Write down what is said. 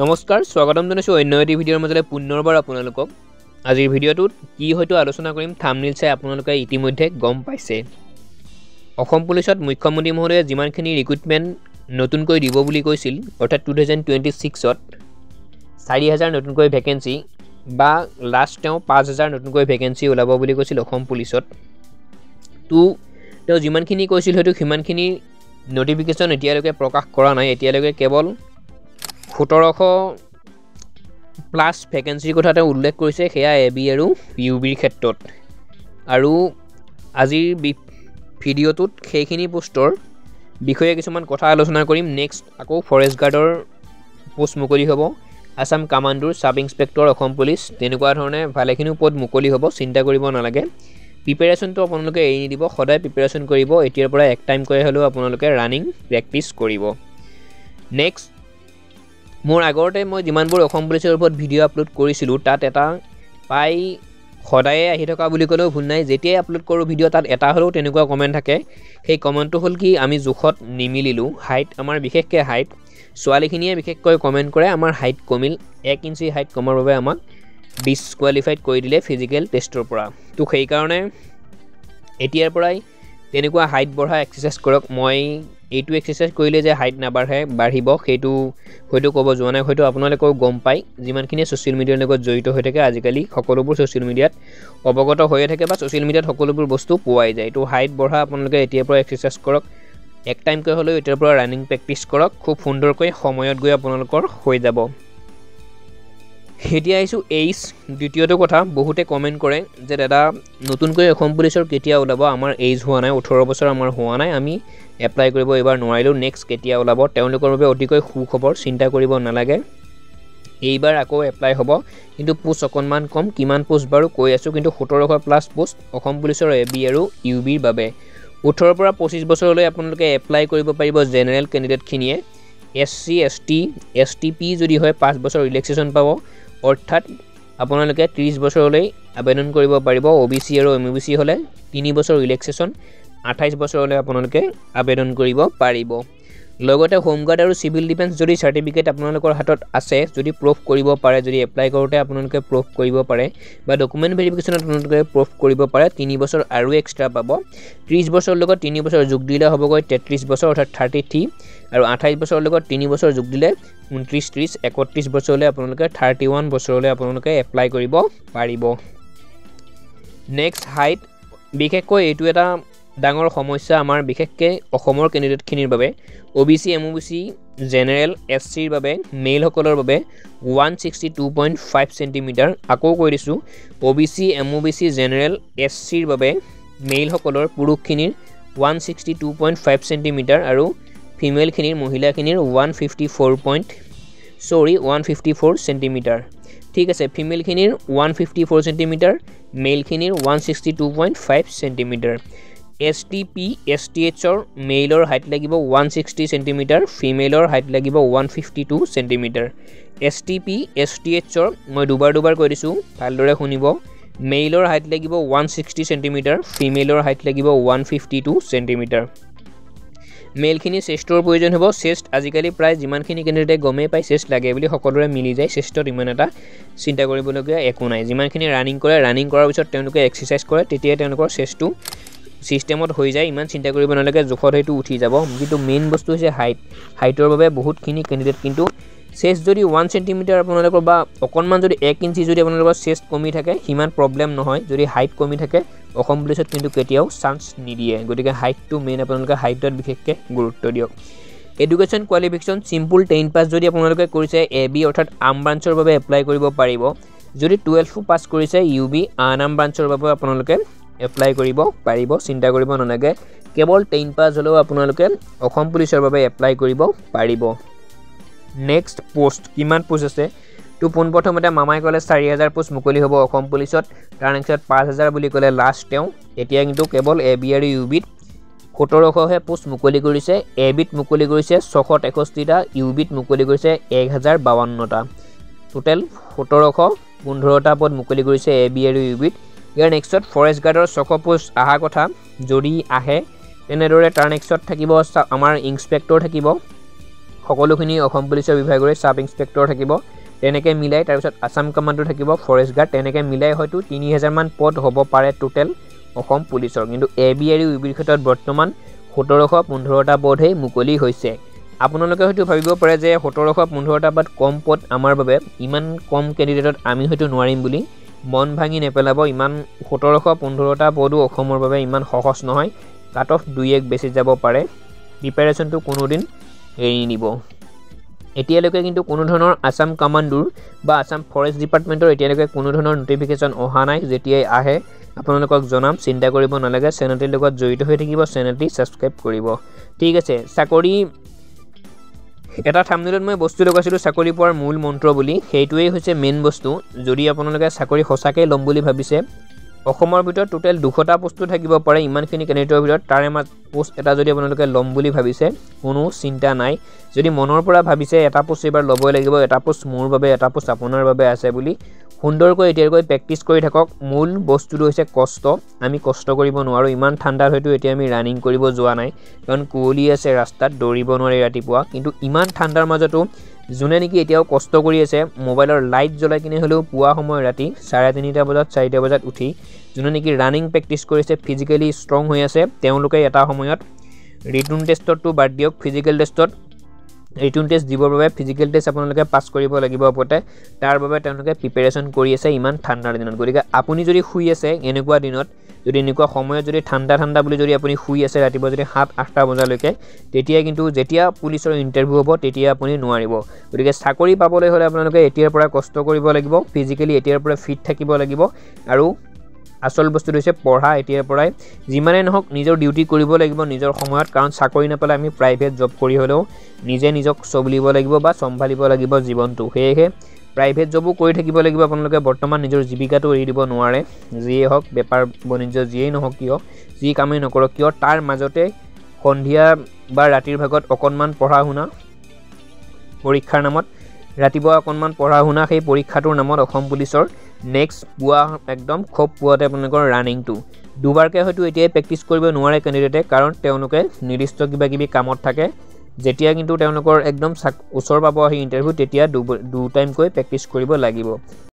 নমস্কাৰ স্বাগতম জনাইছো অন্য এটি ভিডিঅ'ৰ মাজলৈ পুনৰবাৰ আপোনালোকক আজিৰ ভিডিঅ'টোত কি হয়তো আলোচনা কৰিম থাম্বনেইল চাই আপোনালোকে ইতিমধ্যে গম পাইছে অসম পুলিচত মুখ্যমন্ত্ৰী মহোদয়ে যিমানখিনি ৰিক্ৰুটমেন্ট নতুনকৈ দিব বুলি কৈছিল অৰ্থাৎ 2026 ত 4000 নতুনকৈ ভ্যাকেন্সি বা লাষ্ট তেওঁ 5000 নতুনকৈ ভ্যাকেন্সি ওলাব বুলি কৈছিল অসম পুলিচত তেওঁ যিমানখিনি কৈছিল হয়তো সিমানখিনি নোটিফিকেশন এতিয়ালৈকে প্ৰকাশ কৰা নাই এতিয়ালৈকে কেৱল 1700 প্লাস ভ্যাকেন্সিৰ কথাতে উল্লেখ কৰিছে হেয়া এবি আৰু ইউবিৰ ক্ষেত্ৰত আৰু আজিৰ ভিডিঅ'টোত সেইখিনি পোষ্টৰ বিষয়ে কিছুমান কথা আলোচনা কৰিম নেক্সট আকৌ ফৰেষ্ট গাৰ্ডৰ পোষ্ট মুকলি হ'ব আসাম কমান্ডৰ সাব ইন্সপেক্টৰ অসম পুলিচ তেনেকুৱা ধৰণে ভালেখিনি পদ মুকলি হ'ব চিন্তা কৰিব নালাগে প্ৰিপাৰেচনটো আপোনালোকে এৰি নিদিব সদায় প্ৰিপাৰেচন কৰিব এতিয়াৰ পৰা এক টাইম কৰি হলেও আপোনালোকে ৰানিং প্ৰেক্টিস কৰিব নেক্সট মোৰ আগতে মই যিমানবোৰ অসম পুলিচৰ ওপৰত ভিডিঅ' আপলোড কৰিছিলো তাত এটা পাই সদায়ে আহি থকা বুলি ক'লেও ভুল নাই যেতিয়াই আপলোড কৰো ভিডিঅ' তাত এটা হলেও তেনেকুৱা কমেন্ট থাকে সেই কমেন্টটো হল কি আমি জুখত নিমিলিলো হাইট আমাৰ বিশেষকৈ হাইট সোৱালিখিনিয়ে বিশেষকৈ কমেন্ট কৰে আমাৰ হাইট কমিল 1 ইঞ্চি হাইট কমাৰ বাবে আমাক ডিসকোৱালিফাইড কৰি দিলে ফিজিক্যাল টেষ্টৰ পৰা তো সেই কাৰণে এতিয়াৰ পৰাই তেনেকুৱা হাইট বঢ়া এক্সাৰসাইজ কৰক মই এইটো এক্সাৰসাইজ কৰিলে যে হাইট না বাঢ়িব সেইটো হয়তো ক'ব যোৱা নাই হয়তো আপোনালোকেও গম পাই যিমানখিনি সোশ্যাল মিডিয়াৰ লগত জড়িত হৈ থাকে আজিকালি সকলোবোৰ সোশ্যাল মিডিয়াত অৱগত হৈ থাকে বা সোশ্যাল মিডিয়াত সকলোবোৰ বস্তু পোৱাই যায় তো হাইট বঢ়া আপোনালোকে এতিয়াৰ পৰা এক্সাৰসাইজ কৰক এক টাইম কৈ হলেও এতিয়াৰ পৰা ৰানিং প্ৰেক্টিস কৰক খুব সুন্দৰকৈ সময়ত গৈ আপোনালোকৰ হৈ যাব এতিয়া আইছো এইজ দ্বিতীয়টো কথা বহুতে কমেন্ট কৰে যে দাদা নতুনকৈ অসম পুলিচৰ কেতিয়া ওলাব আমাৰ এইজ হোৱা নাই 18 বছৰ আমাৰ হোৱা নাই আমি এপ্লাই কৰিব এবাৰ নোৱাৰিলো নেক্সট কেতিয়া ওলাব তেওঁলোকৰ বাবে অতিকৈ সুখবৰ চিন্তা কৰিব নালাগে এইবাৰ আকৌ এপ্লাই হ'ব কিন্তু পোষ্ট অকনমান কম কিমান পোষ্ট বাৰু কৈ আছো কিন্তু 1700 প্লাস পোষ্ট অসম পুলিচৰ এবি আৰু ইউবিৰ বাবে 18 পৰা 25 বছৰলৈ আপোনালোকে এপ্লাই কৰিব পাৰিব জেনাৰেল ক্যান্ডিডেট খিনিয়ে এসসি এসটি এসটিপি যদি হয় 5 বছৰ ৰিলেক্সেশন পাব অৰ্থাৎ আপোনালোকে 30 বছৰলৈ আবেদন কৰিব পাৰিব ওবিসি আৰু এমবিসি হলে 3 বছৰ ৰিলেক্সেশন 28 বছৰলৈ আপোনালোকে আবেদন কৰিব পাৰিব লগতে হোম গাৰ্ড আৰু সিভিল ডিফেন্স যদি সাৰ্টিফিকেট আপোনালোকৰ হাতত আছে যদি প্ৰুফ কৰিব পাৰে যদি এপ্লাই কৰোতে আপোনালোকে প্ৰুফ কৰিব পাৰে বা ডকুমেন্ট ভেৰিফিকেশনত আপোনালোকে প্ৰুফ কৰিব পাৰে 3 বছৰ আৰু এক্সট্ৰা পাব 30 বছৰ লগত 3 বছৰ যোগ দিলে হ'বগৈ 33 বছৰ অৰ্থাৎ 33 আৰু 28 বছৰ লগত 3 বছৰ যোগ দিলে 29 30 31 বছৰলৈ আপোনালোকে 31 বছৰলৈ আপোনালোকে এপ্লাই কৰিব পাৰিব নেক্সট হাইট বিশেষকৈ এইটো এটা ডাঙৰ সমস্যা আমাৰ বিশেষকৈ অসমৰ ক্যান্ডিডেট খিনিৰ বাবে ওবিসি এমবিসি জেনাৰেল এসসিৰ বাবে মেল সকলৰ বাবে 162.5 সেন্টিমিটাৰ আকৌ কৈ দিছো ওবিসি এমবিসি জেনাৰেল এসসিৰ বাবে মেল সকলৰ পুৰুষখিনিৰ 162.5 সেন্টিমিটাৰ আৰু ফিমেল খিনিৰ মহিলা খিনিৰ 154 সেন্টিমিটাৰ ঠিক আছে ফিমেল খিনিৰ 154 সেন্টিমিটাৰ মেল খিনিৰ 162.5 centimetre STP STH or male height লাগিব 160 cm female height লাগিব 152 cm STP STH or মই দুবাৰ কৈ দিছো ভালদৰে শুনিব male height লাগিব 160 cm female height লাগিব 152 cm মেল খিনি চেষ্টৰ প্ৰয়োজন হ'ব চেষ্ট আজিকালি প্ৰায় যিমানখিনি ক্যান্ডিডেটে গমে পাই চেষ্ট লাগে বুলি সকলোৰে মিলি যায় চেষ্টৰ ইমান এটা চিন্তা কৰিবলগীয়া একো নাই যিমানখিনি ৰানিং কৰে ৰানিং কৰাৰ পিছত তেওঁলোকে এক্সাৰসাইজ কৰে তেতিয়া তেওঁলোকৰ চেষ্টটো সিস্টেমত হৈ যায় ইমান চিন্তা কৰিব নালাগে জোখত হেতু উঠি যাব কিন্তু মেইন বস্তু হৈছে হাইটৰ বাবে বহুতখিনি ক্যান্ডিডেট কিন্তু চেষ্ট যদি 1 সেন্টিমিটাৰ আপোনালোকৰ বা অকনমান যদি 1 ইঞ্চি যদি আপোনালোকৰ চেষ্ট কমি থাকে হিমান প্ৰবলেম নহয় যদি হাইট কমি থাকে অসম পুলিচত কিন্তু কেতিয়াও চান্স নিদিয়ে গতিকে হাইটটো মেইন আপোনালোকে হাইটত বিশেষকৈ গুৰুত্ব দিয়ক এডুকেশন কোৱালিফিকেশন সিম্পল 10 পাস যদি আপোনালোকে কৰিছে এবি অৰ্থাৎ আৰ্ম ব্ৰাঞ্চৰ বাবে এপ্লাই কৰিব পাৰিব যদি 12 পাস কৰিছে ইউবি আৰ্ম ব্ৰাঞ্চৰ বাবে আপোনালোকে এপ্লাই কৰিব পাৰিব চিন্তা কৰিব নালাগে কেৱল 10 পাস হলেও আপোনালোকে অসম পুলিচৰ বাবে এপ্লাই কৰিব পাৰিব নেক্সট পোষ্ট কিমান পোষ্ট আছে তো পোনপ্ৰথমতে মামাই কলে 4000 পোষ্ট মুকলি হ'ব অসম পুলিচত তাৰ নেক্সট 5000 বুলি কলে লাষ্ট তেওঁ এতিয়া কিন্তু কেৱল এবি আৰু ইউবিত 1700 হে পোষ্ট মুকলি কৰিছে এবিত মুকলি কৰিছে 661টা ইউবিত মুকলি কৰিছে 1052টা টোটাল 1715টা পদ মুকলি কৰিছে এবি আৰু ইউবিত ইয়াৰ নেক্সট ফৰেষ্ট গাৰ্ডৰ 600 পোষ্ট আহা কথা যদি আহে তেনেদৰে তাৰ নেক্সট থাকিব আমাৰ ইন্সপেক্টৰ থাকিব সকলোখিনি অসম পুলিচৰ বিভাগৰে সাব ইন্সপেক্টৰ থাকিব তেনেকৈ মিলাই তাৰ পিছত আসাম কমান্ডো থাকিব ফৰেষ্ট গাৰ্ড তেনেকৈ মিলাই হয়তো 3000 মান পদ হ'ব পাৰে টোটেল অসম পুলিচৰ কিন্তু এবি আৰু ইউবিৰ ক্ষেত্ৰত বৰ্তমান 1715টা পদহে মুকলি হৈছে আপোনালোকে হয়তো ভাবিব পাৰে যে 1715টা পদ কম পদ আমাৰ বাবে ইমান কম ক্যান্ডিডেটত আমি হয়তো নোৱাৰিম বুলি মন ভাঙি নেপেলাব ইমান 1715টা পদও অসমৰ বাবে ইমান সহজ নহয় কাট অফ 2-1 বেছি যাব পাৰে প্ৰিপাৰেচনটো কোনোদিন এৰি নিব এতিয়ালৈকে কিন্তু কোনো ধৰণৰ আসাম কমান্ডোৰ বা আসাম ফৰেষ্ট ডিপাৰ্টমেন্টৰ এতিয়ালৈকে কোনো ধৰণৰ নোটিফিকেশন অহা নাই যেতিয়াই আহে আপোনালোকক জনাম চিন্তা কৰিব নালাগে চেনেলটিৰ লগত জড়িত হৈ থাকিব চেনেলটি সাবস্ক্ৰাইব কৰিব ঠিক আছে চাকৰি এটা থাম্বনেলত মই বস্তু লগাইছিলো চাকৰি পোৱাৰ মূল মন্ত্ৰ বুলি সেইটোৱেই হৈছে মেইন বস্তু যদি আপোনালোকে চাকৰি হসাকে লম বুলি ভাবিছে অসমৰ ভিতৰত টোটেল 200টা পোষ্ট থাকিব পাৰে ইমানখিনি ক্যান্ডিডেটৰ ভিতৰত তাৰে পোষ্ট এটা যদি আপোনালোকে লম বুলি ভাবিছে কোনো চিন্তা নাই যদি মনৰ পৰা ভাবিছে এটা পোষ্ট এবাৰ লবই লাগিব এটা পোষ্ট মোৰ বাবে এটা পোষ্ট আপোনাৰ বাবে আছে বুলি সুন্দৰকৈ এতিয়াকৈ প্ৰেক্টিস কৰি থাকক মূল বস্তুটো হৈছে কষ্ট আমি কষ্ট কৰিব নোৱাৰো ইমান ঠাণ্ডাত হয়তো এতিয়া আমি ৰানিং কৰিব যোৱা নাই কাৰণ কুঁৱলী আছে ৰাস্তাত দৌৰিব নোৱাৰি ৰাতিপুৱা কিন্তু ইমান ঠাণ্ডাৰ মাজতো জুনে নেকি এতিয়াও কষ্ট কৰি আছে মোবাইলৰ লাইট জ্বলাই কিনে হলেও পুৱা সময় ৰাতি 3:30টা বজাত 4টা বজাত উঠি জুনে নেকি ৰানিং প্ৰেক্টিস কৰিছে ফিজিক্যালি ষ্ট্ৰং হৈ আছে তেওঁলোকে এটা সময়ত ৰিটন টেষ্টটো বাদ দিয়ক ফিজিক্যাল টেষ্টত ৰিটন টেষ্ট দিবৰ বাবে ফিজিক্যাল টেষ্ট আপোনালোকে পাস কৰিব লাগিব পতে তাৰ বাবে তেওঁলোকে প্ৰিপাৰেচন কৰি আছে ইমান ঠাণ্ডাৰ দিনত গতিকে আপুনি যদি শুই আছে এনেকুৱা দিনত যদি এনেকুৱা সময়ত যদি ঠাণ্ডা বুলি যদি আপুনি শুই আছে ৰাতিপুৱা যদি 7-8টা বজালৈকে তেতিয়া কিন্তু যেতিয়া পুলিচৰ ইন্টাৰভিউ হ'ব তেতিয়া আপুনি নোৱাৰিব গতিকে চাকৰি পাবলৈ হলে আপোনালোকে এতিয়াৰ পৰা কষ্ট কৰিব লাগিব ফিজিক্যালি এতিয়াৰ পৰা ফিট থাকিব লাগিব আৰু আসল বস্তু হৈছে পঢ়া এতিয়াৰ পৰাই যিমানে নহক নিজৰ ডিউটি কৰিব লাগিব নিজৰ সময়ত কাৰণ চাকৰি নাপালে আমি প্ৰাইভেট জব কৰি হলেও নিজে নিজক চলিব লাগিব বা সম্ভালিব লাগিব জীৱনটো হেহে প্ৰাইভেট জবও কৰি থাকিব লাগিব আপোনালোকে বৰ্তমান নিজৰ জীৱিকাটো এৰি দিব নোৱাৰে যিয়ে হক বেপাৰ বাণিজ্য যিয়েই নহক কিয় যি কামেই নকৰক কিয় তাৰ মাজতে সন্ধিয়া বা ৰাতিৰ ভাগত অকনমান পঢ়া শুনা পৰীক্ষাৰ নামত ৰাতিপুৱা অকনমান পঢ়া শুনা সেই পৰীক্ষাটোৰ নামত অসম পুলিচৰ নেক্সট পুৱা একদম খুব পুৱাতে আপোনালোকৰ ৰানিংটো দুবাৰকে হয়তো এতিয়াই প্ৰেক্টিস কৰিব নোৱাৰে ক্যান্ডিডেটে কাৰণ তেওঁলোকে নিৰ্দিষ্ট কিবা কামত থাকে যেতিয়া কিন্তু তেওঁলোকৰ একদম ওচৰ পাব আহি ইন্টাৰভিউ তেতিয়া দু টাইম কৈ প্ৰেক্টিস কৰিব লাগিব